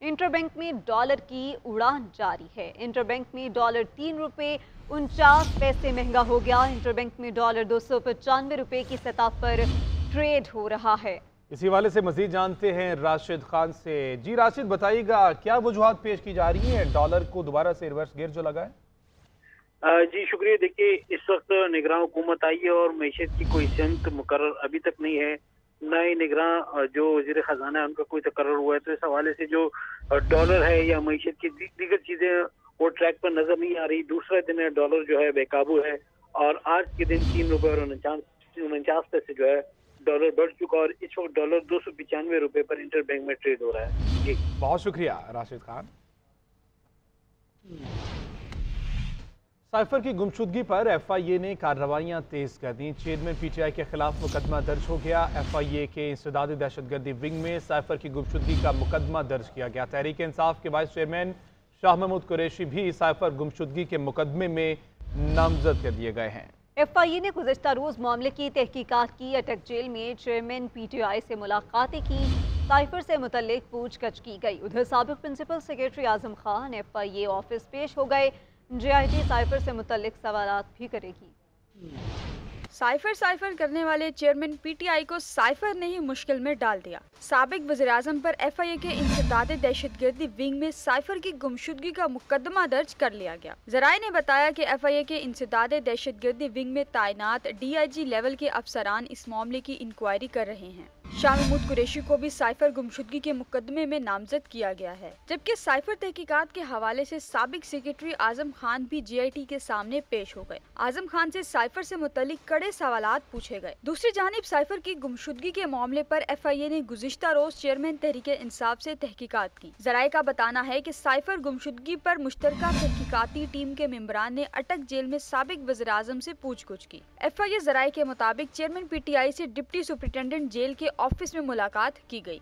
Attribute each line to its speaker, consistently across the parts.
Speaker 1: Interbank में dollar की उड़ान जारी है। इंटरबैंक में डॉलर 3 रुपये 49 पैसे महंगा हो गया। इंटरबैंक में डॉलर 295 रुपये की सतह पर ट्रेड हो रहा है।
Speaker 2: इसी हवाले से मजीद जानते हैं राशिद खान से। जी राशिद, बताइएगा क्या वजूहात पेश की जा रही हैं डॉलर को दोबारा से रिवर्स गियर जो लगा है?
Speaker 3: जी शुक्रिया। देखिए, इस वक्त निगरान हुकूमत आई है और मईशत की कोई सिमत मुकर्रर अभी तक नहीं है, न ही निगरान जो वज़ीर ख़जाना है उनका कोई तकर्रर हुआ है। तो इस हवाले से जो डॉलर है या मईशत की दीगर चीज़ें वो ट्रैक पर नजर नहीं आ रही। दूसरा दिन है, डॉलर जो है बेकाबू है और आज के दिन 3 रुपये और 49 पैसे जो है डॉलर बढ़ चुका और इस वक्त डॉलर 295 रुपये पर इंटर बैंक में ट्रेड हो रहा है। जी
Speaker 2: बहुत शुक्रिया राशिद खान। साइफर की गुमशुदगी पर एफआईए ने कार्रवाइयां तेज कर दी। चेयरमैन पीटीआई के खिलाफ मुकदमा दर्ज हो गया। एफआईए के इंसदादी दहशतगर्दी विंग में साइफर की गुमशुदगी का मुकदमा दर्ज किया गया। तहरीक इंसाफ के वाइस चेयरमैन शाह महमूद कुरैशी भी साइफर गुमशुदगी के मुकदमे में नामजद कर दिए गए हैं।
Speaker 1: एफआईए ने गुज़िश्ता रोज़ मामले की तहकीकात की। अटक जेल में चेयरमैन पीटीआई से मुलाकातें की। साइफर से मुतल्लिक पूछगछ की गई। उधर साबिक principal secretary Azam Khan FIA office पेश हो गए। जेआईटी साइफर से मुतल्लिक सवालात भी करेगी।
Speaker 4: साइफर करने वाले चेयरमैन पीटीआई को साइफर ने ही मुश्किल में डाल दिया। साबिक वज़ीर-ए-आज़म पर एफआईए के इंसदादे दहशतगर्दी विंग में साइफर की गुमशुदगी का मुकदमा दर्ज कर लिया गया। ज़राए ने बताया कि एफआईए के इंसदादे दहशतगर्दी विंग में तैनात डीआईजी लेवल के अफसरान इस मामले की इंक्वायरी कर रहे हैं। शाह महमूद कुरैशी को भी साइफर गुमशुदगी के मुकदमे में नामजद किया गया है, जबकि साइफर तहकीकात के हवाले से साबिक सेक्रेटरी आजम खान भी जेआईटी के सामने पेश हो गए। आजम खान से साइफर से मुतल्लिक कड़े सवालात पूछे गए। दूसरी जानिब साइफर की गुमशुदगी के मामले पर एफआईए ने गुज़िश्ता रोज चेयरमैन तहरीक इंसाफ से तहकीकात की। ज़राए का बताना है कि साइफर गुमशुदगी पर मुश्तरका तहकीकाती टीम के मेंबरान ने अटक जेल में साबिक वज़ीर-ए-आज़म से पूछगछ की। एफआईए ज़राए के मुताबिक चेयरमैन पीटीआई से डिप्टी सुपरिटेंडेंट जेल के ऑफिस में मुलाकात की गई।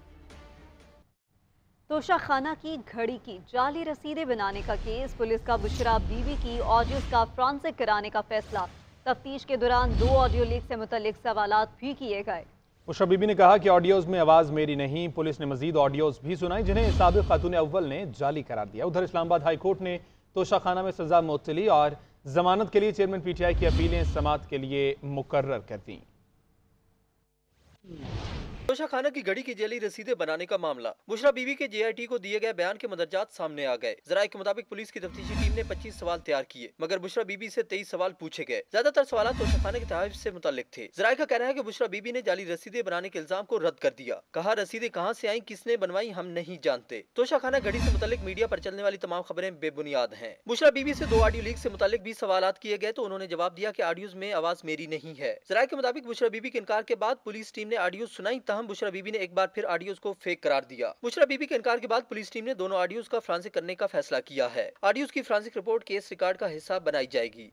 Speaker 1: तोशाखाना की घड़ी की जाली रसीदें बनाने का केस, पुलिस का बुशरा बीवी की ऑडियोज का फ्रांसिक कराने का फैसला। तफ्तीश के दौरान 2 ऑडियो लीक से मुतल्लिक सवालात भी किए गए।
Speaker 2: बुशरा बीबी ने कहा कि ऑडियोज में आवाज मेरी नहीं। पुलिस ने मजीद ऑडियोज भी सुनाई जिन्हें साबिक खातून अव्वल ने जाली करार दिया। उधर इस्लामाबाद हाई कोर्ट ने तोशाखाना में सजा मुअत्तली और जमानत के लिए चेयरमैन पीटीआई की अपीलें समाअत के लिए मुकर्रर कर दी।
Speaker 5: तोशाखाना की घड़ी की जेली रसीदें बनाने का मामला। बुशरा बीवी के जेआईटी को दिए गए बयान के मदरजात सामने आ गए। ज़राए के मुताबिक पुलिस की तफ्तीशी टीम ने 25 सवाल तैयार किए, मगर बुशरा बीबी से 23 सवाल पूछे गए। ज्यादातर सवाल तोशाखाना के तहफ़्फ़ुज़ से मुताल्लिक थे। ज़राए का कहना है कि बुशरा बीबी ने जाली रसीदें बनाने के इल्जाम को रद्द कर दिया। कहा, रसीदें कहाँ से आई, किसने बनवाई, हम नहीं जानते। तोशाखाना घड़ी से मुताल्लिक मीडिया पर चलने वाली तमाम खबरें बेबुनियाद हैं। बुशरा बीबी से 2 ऑडियो लीक से मुताल्लिक भी सवालात किए गए तो उन्होंने जवाब दिया कि ऑडियोज में आवाज मेरी नहीं है। ज़राए के मुताबिक बुशरा बीबी के इनकार के बाद पुलिस टीम ने ऑडियोज सुनाई, तहम बुशरा बीबी ने एक बार फिर ऑडियोज को फेक करार दिया। बुशरा बीबी के इनकार के बाद पुलिस टीम ने दोनों ऑडियोज का फ्रांसिक करने का फैसला किया है। ऑडियोज की फ्रांसिक रिपोर्ट केस रिकॉर्ड का हिस्सा बनाई जाएगी।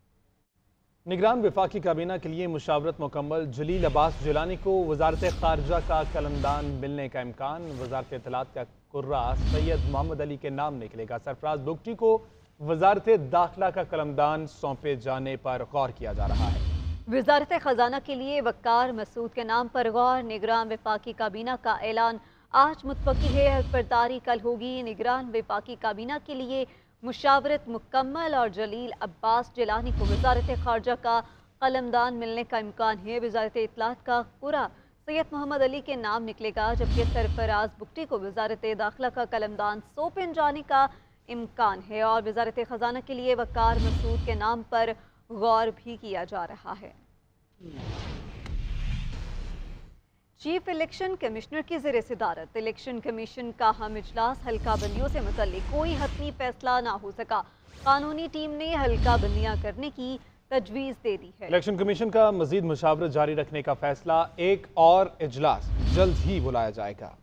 Speaker 2: निगरान वफाकी काबीना के लिए मुशावरत मुकम्मल। जलील अब्बास जिलानी को वजारत खारजा का कलमदान मिलने का इम्कान। वजारत इत्तलात का कुर्रा सैयद मोहम्मद अली के नाम निकलेगा। सरफराज बुगटी को वजारत दाखिला का कलमदान सौंपे जाने पर गौर किया जा रहा है।
Speaker 1: वजारत खजाना के लिए वक्कार मसूद के नाम पर गौर। निगरान वफाकी काबीना का ऐलान आज मुतवक्की है। हल्फबरदारी कल होगी। निगरान वफाकी काबीना के लिए मुशावरत मुकम्मल और जलील अब्बास जिलानी को वजारत खारजा का कलमदान मिलने का इम्कान है। वजारत इत्तलात का पूरा सैयद मोहम्मद अली के नाम निकलेगा, जबकि सरफराज बुगटी को वजारत दाखिला का कलमदान सौंपे जाने का इम्कान है और वजारत खजाना के लिए वक्कार मसूद के नाम पर गौर भी किया जा रहा है। चीफ इलेक्शन कमिश्नर की ज़ेर सदारत इलेक्शन कमीशन का हम इजलास। हल्का बंदियों से मुतल्लिक कोई हतमी फैसला ना हो सका। कानूनी टीम ने हल्का बंदियां करने की तजवीज़ दे दी है।
Speaker 2: इलेक्शन कमीशन का मजीद मुशावरत जारी रखने का फैसला। एक और इजलास जल्द ही बुलाया जाएगा।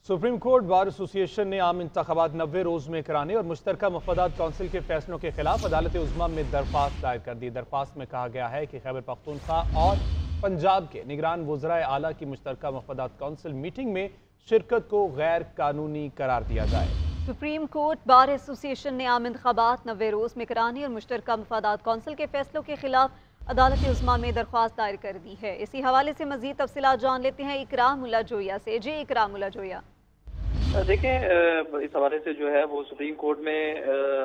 Speaker 2: सुप्रीम कोर्ट बार एसोसिएशन ने आम इंतखाबात 90 रोज में कराने और मुश्तरका मफादात कौंसिल के फैसलों के खिलाफ अदालत उज़्मा में दरख्वास्त दायर कर दी। दरख्वास्त में कहा गया है कि खैबर पख्तूनख्वा और पंजाब के निगरान वज़राए आला की मुश्तरका मफादात कौंसिल मीटिंग में शिरकत को गैर कानूनी करार दिया जाए।
Speaker 1: सुप्रीम कोर्ट बार एसोसिएशन ने आम इंतखाबात 90 रोज में कराने और मुश्तरका मफादात कौंसिल के फैसलों के खिलाफ अदालत उस्मा में दरख्वास्त दायर कर दी है। इसी हवाले से मजीद तफसीलात जान लेते हैं इकराम उल्ला जोया से। जी इकराम उल्ला जोया।
Speaker 5: देखें, इस हवाले से जो है वो सुप्रीम कोर्ट में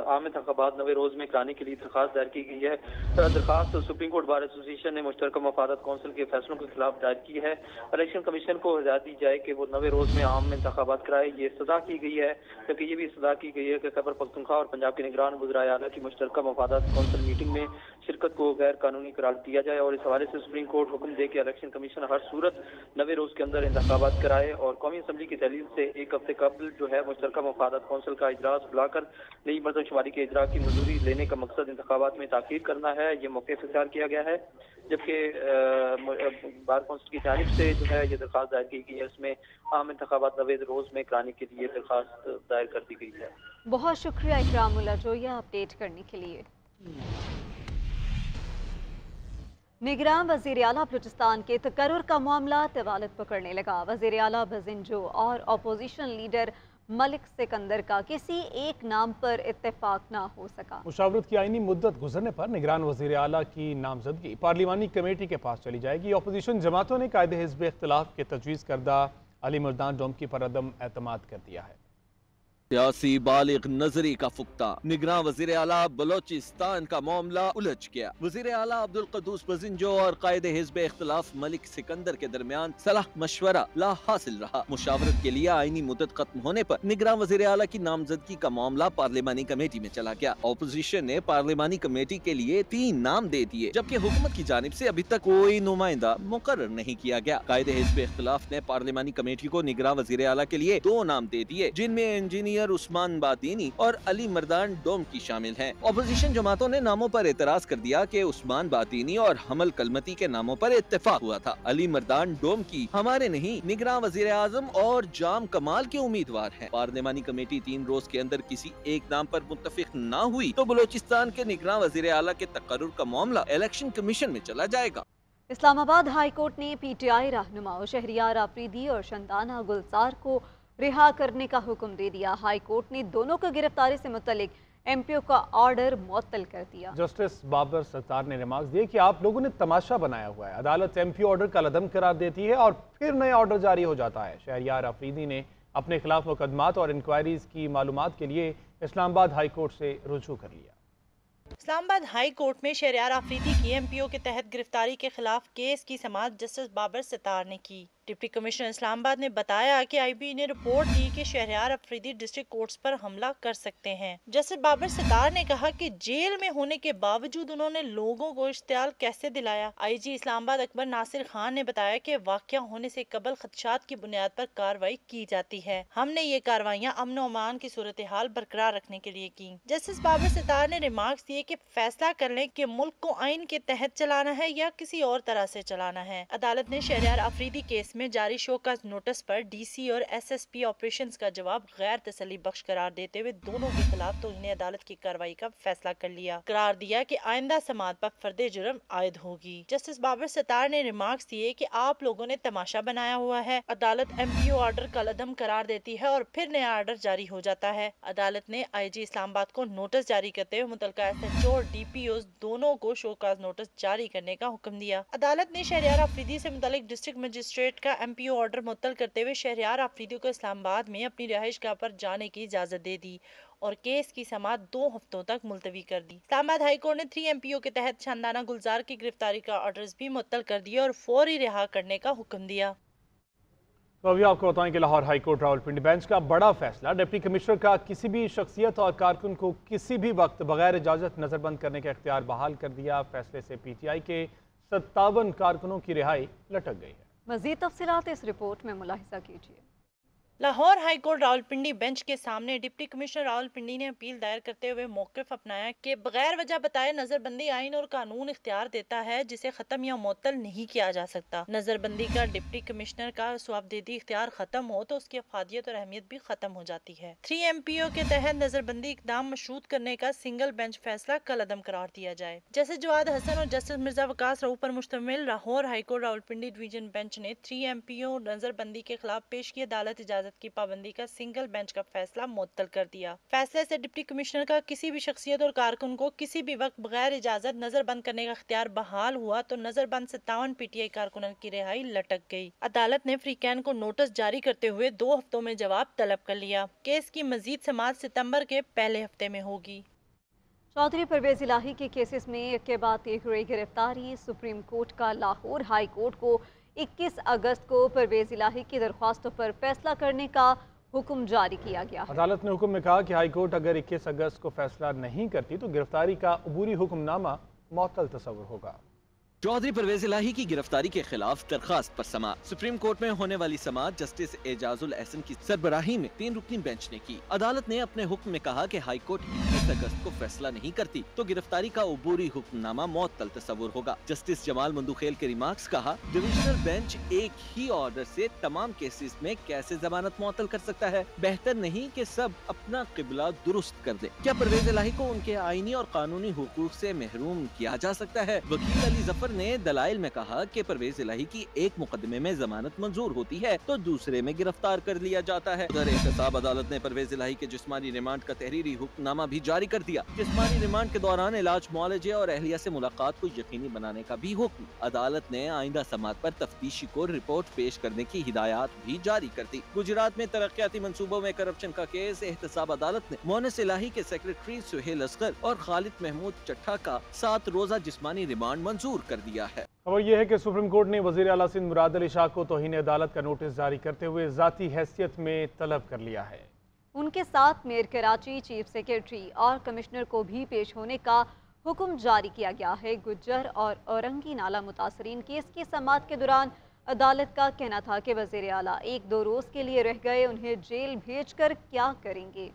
Speaker 5: आम इंतखाबात 90 रोज में कराने के लिए दरख्वास्त दायर की गई है। दरख्वास्त सुप्रीम कोर्ट बार एसोसिएशन ने मुश्तरका मफादत कौंसिल के फैसलों के खिलाफ दायर की है। इलेक्शन कमीशन को हिदायत दी जाए कि वो 90 रोज में आम इंतखाबात कराए। ये सजा की गई है, जबकि ये भी सजा की गई है कि खैबर पख्तूनख्वा और पंजाब के निगरान वज़ीर आला की मुश्तरका मफादत कौंसिल मीटिंग में शिरकत को गैर कानूनी करार दिया जाए। और इस हवाले से सुप्रीम कोर्ट हुक्म दे कि इलेक्शन कमीशन हर सूरत 90 रोज के अंदर इंतखाबात कराए। और कौमी असम्बली की तहलील से एक हफ्ते कबल जो है मुश्तरका मफादत कौंसिल का इजलास बुलाकर नई मर्दमशुमारी के इजरा की मंजूरी लेने का मकसद इंतखाबात में ताख़ीर करना है। ये मौके इख्तियार किया गया है, जबकि बार कौंसिल की जानिब से जो है ये दरख्वास्त दायर की गई है। इसमें आम इंतखाबात 90 रोज में कराने के लिए दरख्वास्त दायर कर दी गई है।
Speaker 1: बहुत शुक्रिया इकराम उल्ला जोया अपडेट करने के लिए। निगरान वज़ीर आला बलूचिस्तान के तकर्रुर का मामला तवालत पकड़ने लगा। वज़ीर आला बजिंजो और अपोजिशन लीडर मलिक सिकंदर का किसी एक नाम पर इत्तेफाक ना हो सका।
Speaker 2: मुशावरत की आईनी मुद्दत गुजरने पर निगरान वज़ीर आला की नामजदगी पार्लिमानी कमेटी के पास चली जाएगी। अपोजिशन जमातों ने कायदे हिज़्ब इख्तिलाफ के तजवीज़ करदा अली मर्दान डोमकी पर अदम एतमाद कर दिया है।
Speaker 6: सियासी बालिग नजरी का फुक्ता, निगरान वज़ीर आला बलोचिस्तान का मामला उलझ गया। वज़ीर आला अब्दुल क़ुद्दूस बजिंजो और कायदे हिज़्ब इख्तिलाफ मलिक सिकंदर के दरमियान सलाह मशवरा ला हासिल रहा। मुशावरत के लिए आईनी मुद्दत खत्म होने पर निगरान वज़ीर आला की नामजदगी का मामला पार्लिमानी कमेटी में चला गया। अपोजिशन ने पार्लिमानी कमेटी के लिए 3 नाम दे दिए, जबकि हुकूमत की जानिब से अभी तक कोई नुमाइंदा मुकर्रर नहीं किया गया। कायदे हिज़्ब इख्तिलाफ ने पार्लिमानी कमेटी को निगरान वज़ीर आला के लिए 2 नाम दे दिए, जिनमें इंजीनियर उस्मान बातीनी और अली मर्दान डोमकी शामिल हैं। अपोजिशन जमातों ने नामों पर एतराज कर दिया कि उस्मान बातीनी और हमल कलमती के नामों पर इत्तेफाक हुआ था। अली मर्दान डोमकी हमारे नहीं, निगरान वज़ीर आज़म और जाम कमाल के उम्मीदवार हैं। पार्लिमानी कमेटी 3 रोज के अंदर किसी एक नाम पर मुत्तफिक न हुई तो बलोचिस्तान के निगरान वज़ीर आला के तकर्रुर का मामला इलेक्शन कमीशन में चला जाएगा।
Speaker 1: इस्लामाबाद हाई कोर्ट ने PTI रहनुमाओं शहरियार आफरीदी और शंताना गुलजार को रिहा करने का हुक्म दे दिया। हाई कोर्ट ने दोनों को गिरफ्तारी से मुतल्लिक MPO का ऑर्डर मुअत्तल कर दिया।
Speaker 2: जस्टिस बाबर सत्तार ने रिमार्क्स दिए कि आप लोगों ने तमाशा बनाया हुआ है। अदालत MPO ऑर्डर का लदम करार देती है और फिर नया ऑर्डर जारी हो जाता है। शहरियार आफरीदी ने अपने खिलाफ मुकदमात और इंक्वायरीज की मालूमात के लिए इस्लामाबाद हाई कोर्ट से रुजू कर लिया।
Speaker 7: इस्लामाबाद हाई कोर्ट में शहरियार आफरीदी की MPO के तहत गिरफ्तारी के खिलाफ केस की समाअत जस्टिस बाबर सत्तार ने की। डिप्टी कमिश्नर इस्लामाबाद ने बताया कि IB ने रिपोर्ट दी कि शहरियार अफरीदी डिस्ट्रिक्ट कोर्ट्स पर हमला कर सकते हैं। जस्टिस बाबर सत्तार ने कहा कि जेल में होने के बावजूद उन्होंने लोगों को इश्तियाल कैसे दिलाया। IG इस्लामाबाद अकबर नासिर खान ने बताया कि वाक़या होने से कबल खदशात की बुनियाद पर कार्रवाई की जाती है। हमने ये कार्रवाइयाँ अमन और अमान की सूरत हाल बरकरार रखने के लिए की। जस्टिस बाबर सत्तार ने रिमार्क्स दिए कि फैसला कर लें कि मुल्क को आइन के तहत चलाना है या किसी और तरह से चलाना है। अदालत ने शहरियार आफरीदी केस में जारी शोकाज नोटिस पर DC और SSP ऑपरेशंस का जवाब गैर तसल्ली बख्श करार देते हुए दोनों के खिलाफ तौहीन अदालत की कार्रवाई का फैसला कर लिया। करार दिया कि आइंदा समाअत पर फर्दे जुर्म आयद होगी। जस्टिस बाबर सत्तार ने रिमार्क्स दिए कि आप लोगों ने तमाशा बनाया हुआ है। अदालत MPO ऑर्डर का लदम करार देती है और फिर नया ऑर्डर जारी हो जाता है। अदालत ने IG इस्लामाबाद को नोटिस जारी करते हुए मुतलका SHO और DPOs दोनों को शोकाज नोटिस जारी करने का हुक्म दिया। अदालत ने शहरियार आफरीदी से मुतालिक डिस्ट्रिक्ट मजिस्ट्रेट का MPO ऑर्डर मुअत्तल करते हुए शहरियार आफरीदी को इस्लामाबाद में अपनी रिहाइशगाह पर जाने की इजाजत दे दी और केस की समाअत 2 हफ्तों तक मुलतवी कर दी। इस्लामाबाद हाई कोर्ट ने 3 MPO के तहत शंदाना गुलजार की गिरफ्तारी का ऑर्डर्स भी मुअत्तल कर दिए और फौरी रिहा करने का हुक्म दिया।
Speaker 2: तो अभी आपको बताएं कि Lahore high court Rawalpindi bench का बड़ा फैसला। डिप्टी कमिश्नर का किसी भी शख्सियत और कारकुन को किसी भी वक्त बगैर इजाज़त नज़रबंद करने का इख्तियार बहाल कर दिया। फैसले से PTI के 57 कारकुनों की रिहाई लटक गई है।
Speaker 1: मज़ीद तफसीलात इस रिपोर्ट में मुलाहिजा कीजिए।
Speaker 7: Lahore high court Rawalpindi bench के सामने डिप्टी कमिश्नर रावलपिंडी ने अपील दायर करते हुए मौक़िफ़ अपनाया कि बगैर वजह बताए नजरबंदी आइन और कानून इख्तियार देता है जिसे खत्म या मुअत्तल नहीं किया जा सकता। नजरबंदी का डिप्टी कमिश्नर का जवाबदेही इख्तियार खत्म हो तो उसकी अफादियत और अहमियत भी खत्म हो जाती है। 3 MPO के तहत नजरबंदी इकदाम मशरूत करने का सिंगल बेंच फैसला कल अदम करार दिया जाए। जस्टिस जवाद हसन और जस्टिस मिर्जा वकास रऊफ पर मुश्तमिल Lahore high court Rawalpindi division bench ने 3 MPO नजरबंदी के खिलाफ पेश की अदालत इजाजत इजाजत की पाबंदी का सिंगल बेंच का फैसला मुअत्तल कर दिया। फैसले से डिप्टी कमिश्नर का किसी भी शख्सियत और कारकुन को किसी भी वक्त बगैर इजाजत नजरबंद करने का इख्तियार बहाल हुआ तो नजरबंद 57 PTI कारकुनों की रिहाई लटक गई। अदालत ने फ्रीकैन को नोटिस जारी करते हुए 2 हफ्तों में जवाब तलब कर लिया। केस की मजीद समाअत सितंबर के पहले हफ्ते में होगी।
Speaker 1: चौधरी परवेज इलाही के केसेस में एक के बाद एक हुई गिरफ्तारी। सुप्रीम कोर्ट का लाहौर हाई कोर्ट को 21 अगस्त को परवेज इलाही की दरख्वास्तों पर फैसला करने का हुक्म जारी किया गया।
Speaker 2: अदालत ने हुक्म में कहा कि हाई कोर्ट अगर 21 अगस्त को फैसला नहीं करती तो गिरफ्तारी का अबूरी हुक्मनामा मुअत्तल तस्वुर होगा।
Speaker 6: चौधरी परवेज इलाही की गिरफ्तारी के खिलाफ दरखास्त पर समाअत। सुप्रीम कोर्ट में होने वाली समाअत जस्टिस एजाजुल एहसन की सरबराही में 3 रुकनी बेंच ने की। अदालत ने अपने हुक्म में कहा कि हाई कोर्ट 21 अगस्त को फैसला नहीं करती तो गिरफ्तारी का अबूरी हुक्मनामा मुअत्तल तस्वुर होगा। जस्टिस जमाल मंदुखेल के रिमार्क्स कहा, डिविजनल बेंच एक ही ऑर्डर से तमाम केसेस में कैसे जमानत मुअत्तल कर सकता है? बेहतर नहीं कि सब अपना किबला दुरुस्त कर दे। क्या परवेज इलाही को उनके आईनी और कानूनी हुकूक से महरूम किया जा सकता है? वकील अली जफर ने दलाइल में कहा कि परवेज इलाही की एक मुकदमे में जमानत मंजूर होती है तो दूसरे में गिरफ्तार कर लिया जाता है। उधर एहतसाब अदालत ने परवेज इलाही के जिस्मानी रिमांड का तहरीरी हुक्मनामा भी जारी कर दिया। जिस्मानी रिमांड के दौरान इलाज, मुआलजे और अहलिया से मुलाकात को यकीनी बनाने का भी हुक्म। अदालत ने आइंदा समाअत पर तफ्तीशी को रिपोर्ट पेश करने की हिदायत भी जारी कर दी। गुजरात में तरक्याती मंसूबों में करप्शन का केस। एहतसाब अदालत ने मोनिस इलाही के सेक्रेटरी सुहेल असगर और खालिद महमूद चट्ठा का 7 रोजा जिस्मानी रिमांड मंजूर कर दिया है।
Speaker 2: खबर यह है कि सुप्रीम कोर्ट ने वज़ीर आला सिंध मुराद अली शाह को तौहीन अदालत का नोटिस जारी करते हुए ज़ाती हैसियत में तलब कर लिया है।
Speaker 1: उनके साथ मेयर कराची, चीफ सेक्रेटरी और कमिश्नर को भी पेश होने का हुक्म जारी किया गया है। गुज्जर और औरंगी नाला मुतासरीन केस की समाअत के दौरान अदालत का कहना था कि वज़ीर आला 1-2 रोज़ के लिए रह गए, उन्हें जेल भेजकर क्या करेंगे।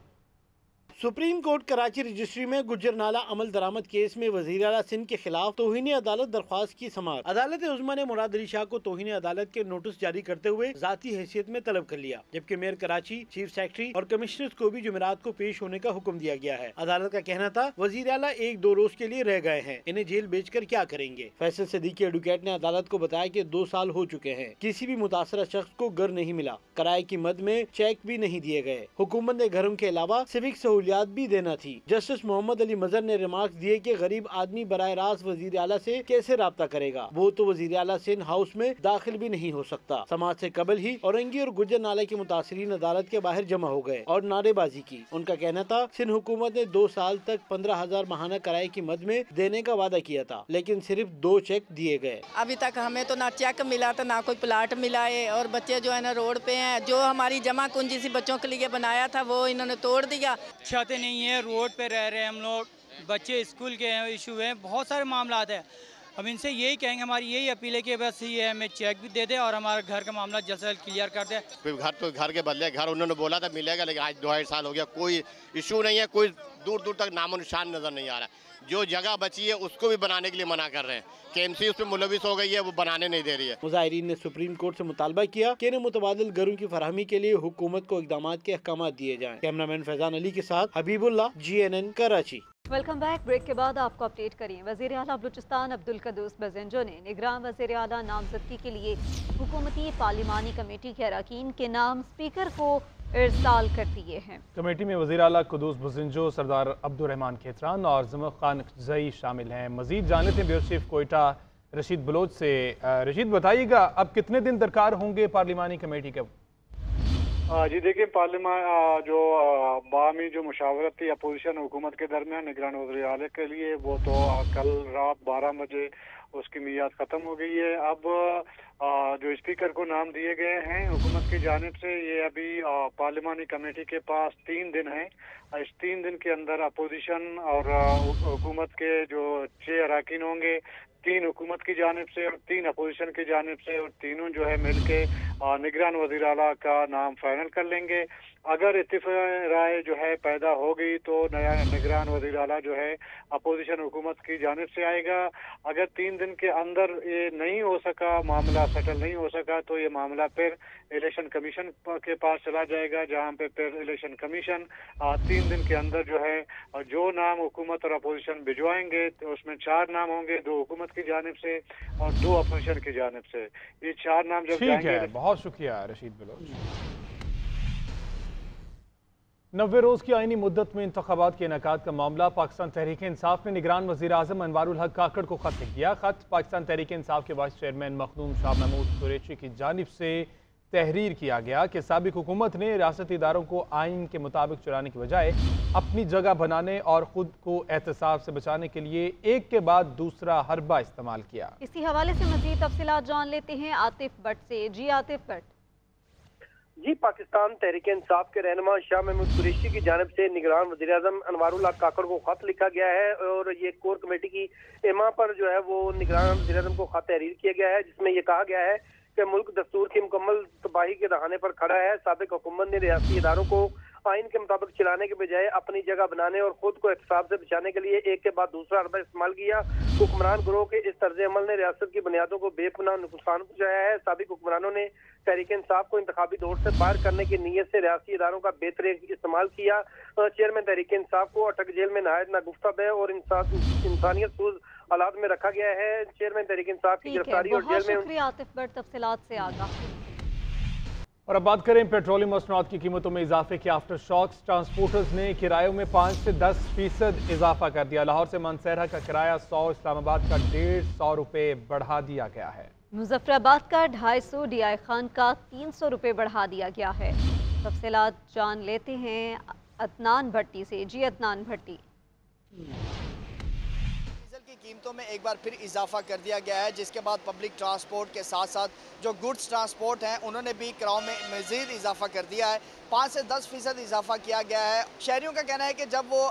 Speaker 8: सुप्रीम कोर्ट कराची रजिस्ट्री में गुज्जर नाला अमल दरामद केस में वज़ीर आला सिंध के खिलाफ तौहीन अदालत दरख्वास्त की समाअत। अदालत उज़्मा ने मुराद अली शाह को तौहीन अदालत के नोटिस जारी करते हुए ज़ाती हैसियत में तलब कर लिया, जबकि मेयर कराची, चीफ सेक्रेटरी और कमिश्नर को भी जुमेरात को पेश होने का हुक्म दिया गया है। अदालत का कहना था वज़ीर आला 1-2 रोज के लिए रह गए हैं, इन्हें जेल भेजकर क्या करेंगे। फैसल सदीकी एडवोकेट ने अदालत को बताया कि 2 साल हो चुके हैं, किसी भी मुतासरा शख्स को घर नहीं मिला, किराए की मद में चेक भी नहीं दिए गए। हुकूमत ने घरों के अलावा सिविक सहूलियात भी देना थी। जस्टिस मोहम्मद अली मजहर ने रिमार्क्स दिए कि गरीब आदमी बराह रास्त वजीर आला से कैसे राब्ता करेगा, वो तो वजीर आला सिंध हाउस में दाखिल भी नहीं हो सकता। समाज से कबल ही औरंगी और गुज्जर नाले के मुतासरीन अदालत के बाहर जमा हो गए और नारेबाजी की। उनका कहना था सिंध हुकूमत ने 2 साल तक 15,000 माहाना किराए की मद में देने का वादा किया था, लेकिन सिर्फ 2 चेक दिए गए।
Speaker 9: अभी तक हमें तो ना चेक मिला था, ना कोई प्लाट मिला है, और बच्चे जो है ना रोड पे हैं। जो हमारी जमा कुंजी सी बच्चों के लिए बनाया था वो इन्होंने तोड़ दिया।
Speaker 10: छतें नहीं है, रोड पे रह रहे हैं हम लोग, बच्चे स्कूल के हैं, इशू है, बहुत सारे मामला है। हम इनसे यही कहेंगे, हमारी यही अपील है कि बस ये हमें चेक भी दे दे और हमारा घर का मामला जल्द से जल्द क्लियर कर दे।
Speaker 11: घर तो घर के बदले घर उन्होंने बोला था मिलेगा, लेकिन आज 2-2.5 साल हो गया, कोई इशू नहीं है, कोई दूर दूर तक नामो निशान नजर नहीं आ रहा। जो जगह बची है उसको भी बनाने के लिए मना कर रहे हैं। KMC उस पर मुलविस हो गई है, वो बनाने नहीं दे रही है।
Speaker 8: मुजाहिरीन ने सुप्रीम कोर्ट से मुतालबा किया कि इन्हें मुतबादिल घरों की फरहमी के लिए हुकूमत को इकदाम के अहकाम दिए जाएं। कैमरामैन फैजान अली के साथ Habibullah, GNN Karachi.
Speaker 1: Welcome back. Break के बाद आपको अपडेट करिए। वज़ीर आला बलूचिस्तान अब्दुल कद्दूस बज़िंजो ने निगरान वज़ीर आला नामजदगी के लिए हुकूमती पार्लिमानी कमेटी के अरकान के नाम स्पीकर को इरसाल कर दिए हैं। कमेटी में वज़ीर आला कद्दूस बज़िंजो, सरदार अब्दुर्रहमान खेतरान और ज़मर खान ज़ई शामिल हैं। मज़ीद जान लेते हैं ब्यूरो चीफ कोयटा रशीद बलोच से। रशीद, बताइएगा अब कितने दिन दरकार होंगे पार्लिमानी कमेटी के?
Speaker 12: जी देखिए, पार्लियामान जो बामी जो मुशावरत थी अपोजिशन हुकूमत के दरमियान निगरान वज़ीर आला के लिए, वो तो कल रात 12 बजे उसकी मियाद ख़त्म हो गई है। अब जो स्पीकर को नाम दिए गए हैं हुकूमत की जानिब से, ये अभी पार्लिमानी कमेटी के पास 3 दिन हैं। इस 3 दिन के अंदर अपोजिशन और हुकूमत के जो 6 अरकान होंगे, 3 हुकूमत की जानिब से और 3 अपोजिशन की जानिब से, और तीनों जो है मिलके निगरान वज़ीर आला का नाम फाइनल कर लेंगे। अगर इत्तिफाक राय जो है पैदा हो गई तो नया निगरान वज़ीर आला जो है अपोजिशन हुकूमत की जानिब से आएगा। अगर 3 दिन के अंदर ये नहीं हो सका, मामला सेटल नहीं हो सका, तो ये मामला फिर इलेक्शन कमीशन के पास चला जाएगा, जहाँ पे फिर इलेक्शन कमीशन 3 दिन के अंदर जो है जो नाम हुकूमत और अपोजिशन भिजवाएंगे, तो उसमें 4 नाम होंगे, 2 हुकूमत की जानिब से और 2 अपोजिशन की जानिब से। ये 4 नाम जब जाएंगे।
Speaker 2: बहुत शुक्रिया रशीद बलोच। 90 रोज़ की आईनी मुद्दत में इंतखाबात के इनेकाद का मामला पाकिस्तान तहरीक इंसाफ ने निगरान वज़ीर आज़म अनवारुल हक काकड़ को खत लिख दिया। खत पाकिस्तान तहरीक इंसाफ के वाइस चेयरमैन मखदूम शाह महमूद कुरैशी की जानिब से तहरीर किया गया कि साबिक हुकूमत ने रियासती इदारों को आइन के मुताबिक चलाने की बजाय अपनी जगह बनाने और ख़ुद को एहतसाब से बचाने के लिए एक के बाद दूसरा हरबा इस्तेमाल किया।
Speaker 1: इसी हवाले से मज़ीद तफसीलात जान लेते हैं आतिफ भट्ट से। जी आतिफ भट्ट।
Speaker 13: जी, पाकिस्तान तहरीक इंसाफ के रहनुमा शाह महमूद कुरैशी की जानिब से निगरान वज़ीर आज़म अनवारुल हक काकड़ को खत लिखा गया है और ये कोर कमेटी की इमा पर जो है वो निगरान वज़ीर आज़म को खत तहरीर किया गया है, जिसमें ये कहा गया है कि मुल्क दस्तूर की मुकम्मल तबाही के दहाने पर खड़ा है। साबिक हुकूमत ने रियासती इदारों को आइन के मुताबिक चलाने के बजाय अपनी जगह बनाने और खुद को एहतसाब से बचाने के लिए एक के बाद दूसरा हरबा इस्तेमाल किया। हुक्मरान गिरोह के इस तर्ज अमल ने रियासत की बुनियादों को बेपनाह नुकसान पहुंचाया है। साबिक हुक्मरानों ने तहरीक इंसाफ को इंतखाबी दौर से बाहर करने की नीयत से रियासती इदारों का बेतरीक इस्तेमाल किया। चेयरमैन तहरीक इंसाफ को अटक जेल में नहायत नागुफ्ता है और इंसानियत सूज हालात में रखा गया है। चेयरमैन तहरीक इंसाफ की गिरफ्तारी और जेल में
Speaker 1: शुक्रिया आतिफ भट्ट तफसीलात से आगाह।
Speaker 2: और अब बात करें पेट्रोलियम मसनूआत की कीमतों में इजाफे के आफ्टर शॉक्स। ट्रांसपोर्टर्स ने किरायों में 5 से 10% इजाफा कर दिया। लाहौर से मानसहरा का किराया 100, इस्लामाबाद का 150 रुपये बढ़ा दिया गया है।
Speaker 1: मुजफ्फराबाद का 250, DI खान का 300 रुपये बढ़ा दिया गया है। तफसीलात जान लेते हैं अदनान भट्टी से। जी अदनान भट्टी।
Speaker 14: डीजल की कीमतों में एक बार फिर इजाफा कर दिया गया है, जिसके बाद पब्लिक ट्रांसपोर्ट के साथ साथ जो गुड्स ट्रांसपोर्ट हैं उन्होंने भी किरायों में मज़ीद इजाफा कर दिया है। 5 से 10% इजाफा किया गया है। शहरियों का कहना है कि जब वो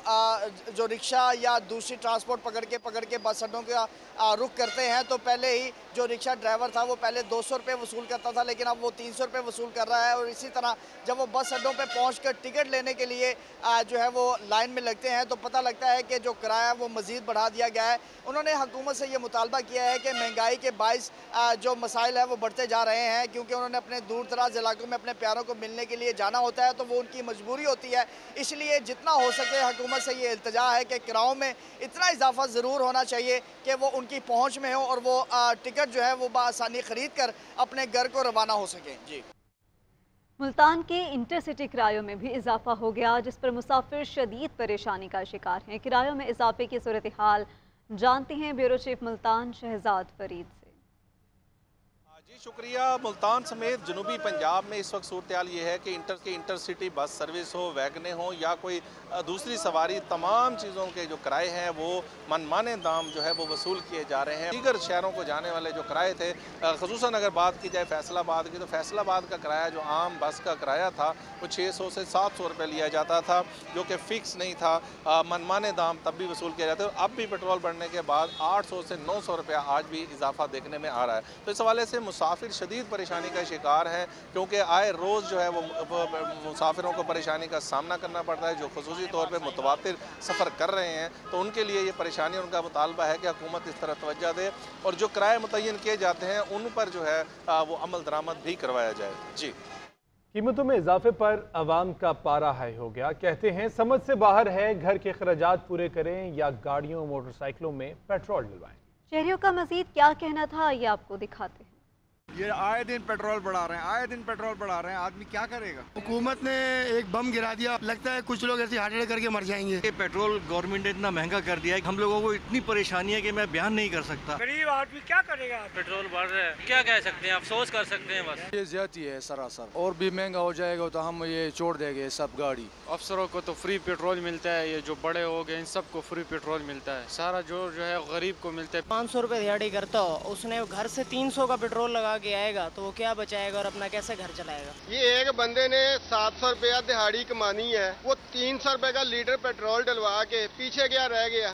Speaker 14: जो रिक्शा या दूसरी ट्रांसपोर्ट पकड़ के बस अड्डों का रुख करते हैं तो पहले ही जो रिक्शा ड्राइवर था वो पहले 200 रुपये वसूल करता था, लेकिन अब वो 300 रुपये वसूल कर रहा है। और इसी तरह जब वो बस अड्डों पे पहुंचकर टिकट लेने के लिए जो है वो लाइन में लगते हैं तो पता लगता है कि जो किराया वो मज़ीद बढ़ा दिया गया है। उन्होंने हुकूमत से ये मुतालबा किया है कि महंगाई के बाइस जो मसाइल है वो बढ़ते जा रहे हैं, क्योंकि उन्होंने अपने दूर दराज इलाकों में अपने प्यारों को मिलने के लिए जाना होता है तो वो उनकी मजबूरी होती है। इसलिए जितना हो सके हुकूमत से ये इल्तिजा है कि किरायों में इतना इजाफा ज़रूर होना चाहिए कि वो उनकी पहुँच में हो और वो टिकट जो है वो बआसानी ख़रीद कर अपने घर को रवाना हो सकें। जी,
Speaker 1: मुल्तान के इंटरसिटी किरायों में भी इजाफा हो गया, जिस पर मुसाफिर शदीद परेशानी का शिकार हैं। किरायों में इजाफे की सूरत हाल जानते हैं ब्यूरो चीफ मुल्तान शहजाद फरीद से।
Speaker 15: जी शुक्रिया। मुल्तान समेत जनूबी पंजाब में इस वक्त सूरत हाल ये है कि इंटरसिटी बस सर्विस हो, वैगनें हो या कोई दूसरी सवारी, तमाम चीज़ों के जो किराए हैं वो मनमाने दाम जो है वो वसूल किए जा रहे हैं। दीगर शहरों को जाने वाले जो किराए थे, ख़ुसूसन अगर बात की जाए फैसलाबाद की, तो फैसलाबाद का किराया जो आम बस का किराया था वो 600 से 700 रुपये लिया जाता था, जो कि फ़िक्स नहीं था। मनमाने दाम तब भी वसूल किया जाता है। अब भी पेट्रोल बढ़ने के बाद 800 से 900 रुपया आज भी इजाफा देखने में आ रहा है। तो इस हवाले से मुसाफिर शदीद परेशानी का शिकार है, क्योंकि आए रोज़ जो है वो मुसाफिरों को परेशानी का सामना करना पड़ता है जो ख़ुसूसी तौर पे मुतवातिर सफ़र कर रहे हैं। तो उनके लिए ये परेशानी, उनका मुतालबा है कि हुकूमत इस तरह तवज्जो दे और जो किराए मुतय्यन किए जाते हैं उन पर जो है वो अमल दरामद भी करवाया जाए। जी,
Speaker 2: कीमतों में इजाफे पर अवाम का पारा हाई हो गया। कहते हैं समझ से बाहर है, घर के अखराजात पूरे करें या गाड़ियों मोटरसाइकिलों में पेट्रोल डलवाएं।
Speaker 1: शहरियों का मजीद क्या कहना था ये आपको दिखाते हैं।
Speaker 16: ये आए दिन पेट्रोल बढ़ा रहे हैं, आदमी क्या करेगा। हुकूमत ने एक बम गिरा दिया, लगता है कुछ लोग ऐसे हार्ट अटैक करके मर जाएंगे।
Speaker 17: ये पेट्रोल गवर्नमेंट ने इतना महंगा कर दिया है, हम लोगों को इतनी परेशानी है कि मैं बयान नहीं कर सकता।
Speaker 18: गरीब आदमी क्या करेगा, पेट्रोल बढ़ रहा है, क्या कह सकते हैं, अफसोस कर सकते हैं बस।
Speaker 19: ये ज्यादती है सरासर, और भी महंगा हो जाएगा तो हम ये छोड़ देंगे सब गाड़ी।
Speaker 20: अफसरों को तो फ्री पेट्रोल मिलता है, ये जो बड़े हो गए इन सबको फ्री पेट्रोल मिलता है, सारा जो है गरीब को मिलता है।
Speaker 21: 500 रुपये दिहाड़ी करता हो, उसने घर से 300 का पेट्रोल लगा के आएगा तो वो क्या बचाएगा और अपना कैसे घर चलाएगा।
Speaker 22: ये एक बंदे ने 700 रुपया दिहाड़ी कमानी है, वो 300 रुपए का लीटर पेट्रोल डलवा के पीछे क्या रह गया।